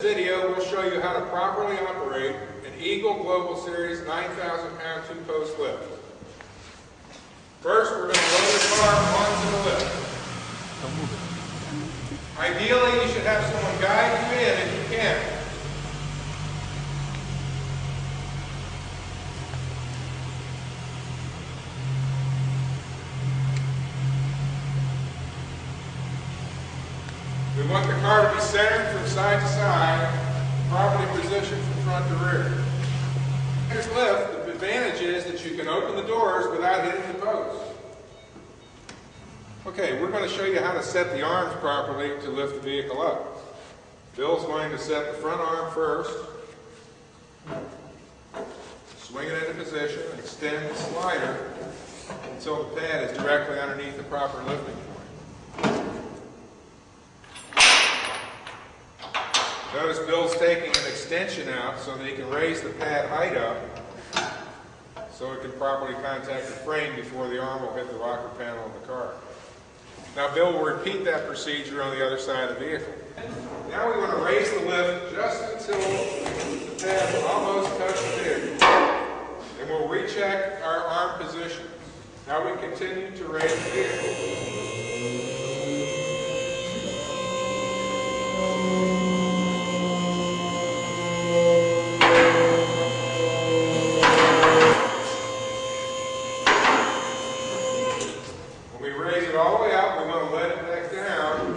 Video will show you how to properly operate an Eagle Global Series 9,000-pound two-post lift. First, we're going to load the car onto the lift. Ideally, you should have someone guide you in if you can. We want the car to be centered from side to side, properly positioned from front to rear. This lift, the advantage is that you can open the doors without hitting the posts. Okay, we're going to show you how to set the arms properly to lift the vehicle up. Bill's going to set the front arm first, swing it into position, and extend the slider until the pad is directly underneath the proper lifting point. Notice Bill's taking an extension out so that he can raise the pad height up so it can properly contact the frame before the arm will hit the rocker panel of the car. Now Bill will repeat that procedure on the other side of the vehicle. Now we want to raise the lift just until the pad will almost touch the vehicle. And we'll recheck our arm position. Now we continue to raise the vehicle. All the way out, we want to let it back down.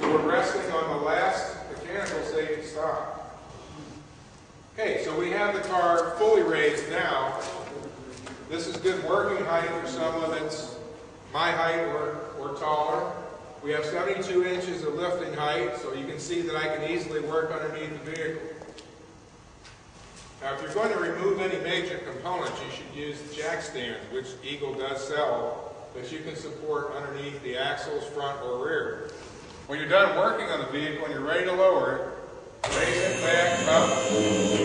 We're resting on the last mechanical safety stop. Okay, so we have the car fully raised now. This is good working height for someone that's my height or taller. We have 72 inches of lifting height, so you can see that I can easily work underneath the vehicle. Now, if you're going to remove any major components, you should use jack stands, which Eagle does sell, that you can support underneath the axles, front or rear. When you're done working on the vehicle and you're ready to lower it, raise it back up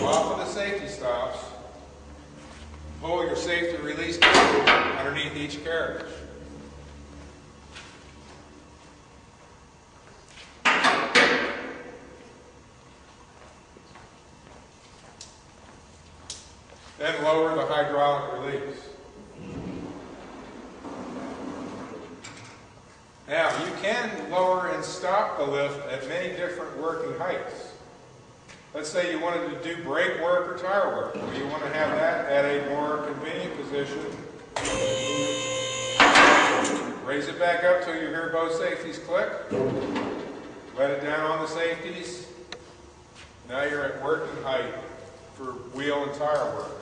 off of the safety stops. Pull your safety release cable underneath each carriage. Then lower the hydraulic release. Now, you can lower and stop the lift at many different working heights. Let's say you wanted to do brake work or tire work. Well, you want to have that at a more convenient position. Raise it back up till you hear both safeties click. Let it down on the safeties. Now you're at working height for wheel and tire work.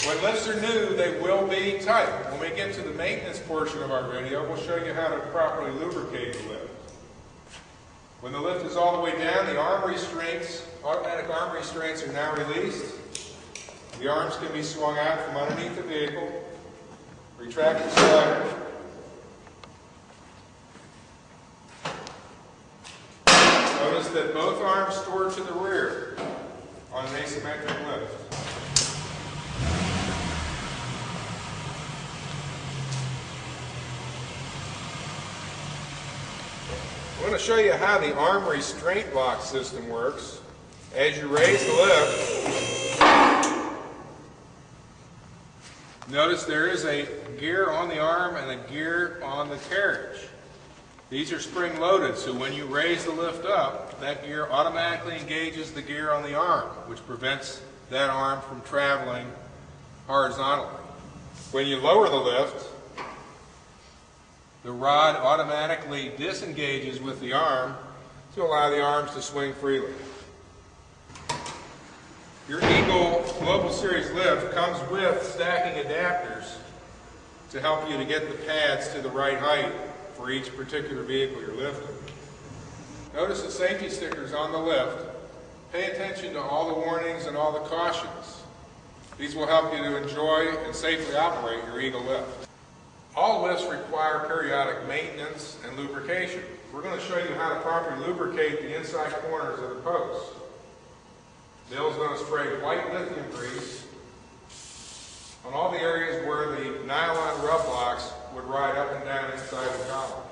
When lifts are new, they will be tight. When we get to the maintenance portion of our video, we'll show you how to properly lubricate the lift. When the lift is all the way down, the arm restraints, automatic arm restraints are now released. The arms can be swung out from underneath the vehicle. Retract the slider. Notice that both arms store to the rear on an asymmetric lift. I'm going to show you how the arm restraint lock system works. As you raise the lift, notice there is a gear on the arm and a gear on the carriage. These are spring loaded, so when you raise the lift up, that gear automatically engages the gear on the arm, which prevents that arm from traveling horizontally. When you lower the lift, the rod automatically disengages with the arm to allow the arms to swing freely. Your Eagle Global Series lift comes with stacking adapters to help you to get the pads to the right height for each particular vehicle you're lifting. Notice the safety stickers on the lift. Pay attention to all the warnings and all the cautions. These will help you to enjoy and safely operate your Eagle lift. All lifts require periodic maintenance and lubrication. We're going to show you how to properly lubricate the inside corners of the posts. Bill's going to spray white lithium grease on all the areas where the nylon rub blocks would ride up and down inside the column.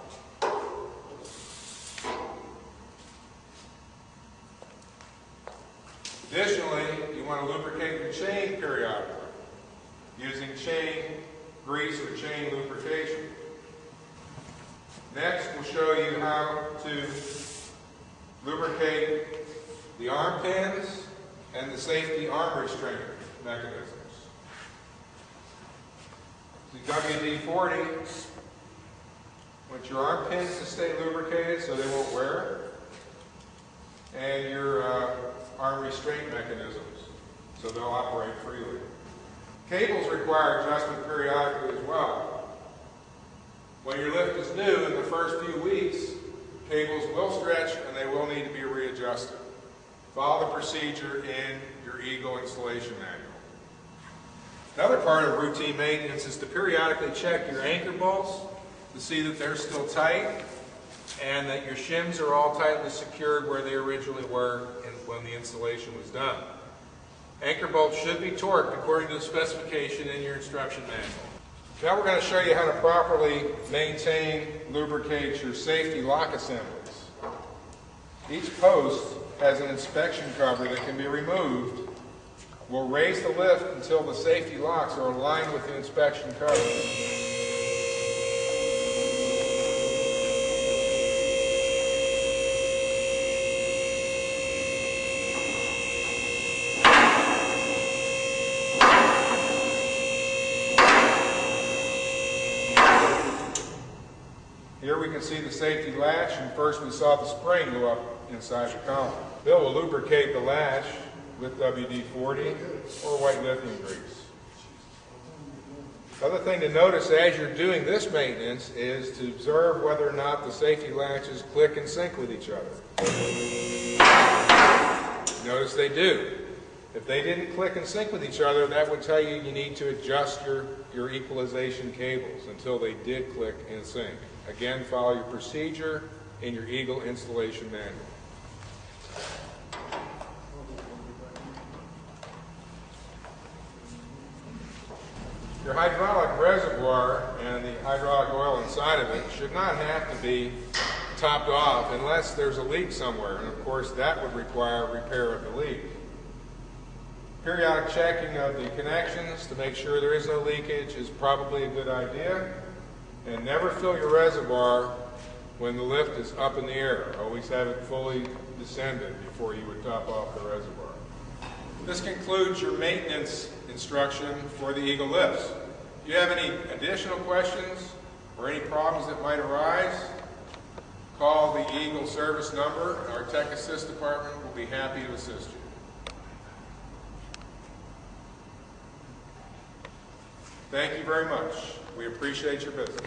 Additionally, you want to lubricate the chain periodically using chain grease or chain lubrication. Next, we'll show you how to lubricate the arm pins and the safety arm restraint mechanisms. The WD-40 wants your arm pins to stay lubricated so they won't wear, and your arm restraint mechanisms so they'll operate freely. Cables require adjustment periodically as well. When your lift is new in the first few weeks, cables will stretch and they will need to be readjusted. Follow the procedure in your Eagle installation manual. Another part of routine maintenance is to periodically check your anchor bolts to see that they're still tight and that your shims are all tightly secured where they originally were when the installation was done. Anchor bolts should be torqued according to the specification in your instruction manual. Now we're going to show you how to properly maintain, lubricate your safety lock assemblies. Each post has an inspection cover that can be removed. We'll raise the lift until the safety locks are aligned with the inspection cover. Here we can see the safety latch, and first we saw the spring go up inside the column. Bill will lubricate the latch with WD-40 or white lithium grease. The other thing to notice as you're doing this maintenance is to observe whether or not the safety latches click and sync with each other. Notice they do. If they didn't click and sync with each other, that would tell you you need to adjust your equalization cables until they did click and sync. Again, follow your procedure in your Eagle installation manual. Your hydraulic reservoir and the hydraulic oil inside of it should not have to be topped off unless there's a leak somewhere, and of course that would require repair of the leak. Periodic checking of the connections to make sure there is no leakage is probably a good idea. And never fill your reservoir when the lift is up in the air. Always have it fully descended before you would top off the reservoir. This concludes your maintenance instruction for the Eagle lifts. If you have any additional questions or any problems that might arise, call the Eagle service number. Our Tech Assist department will be happy to assist you. Thank you very much. We appreciate your business.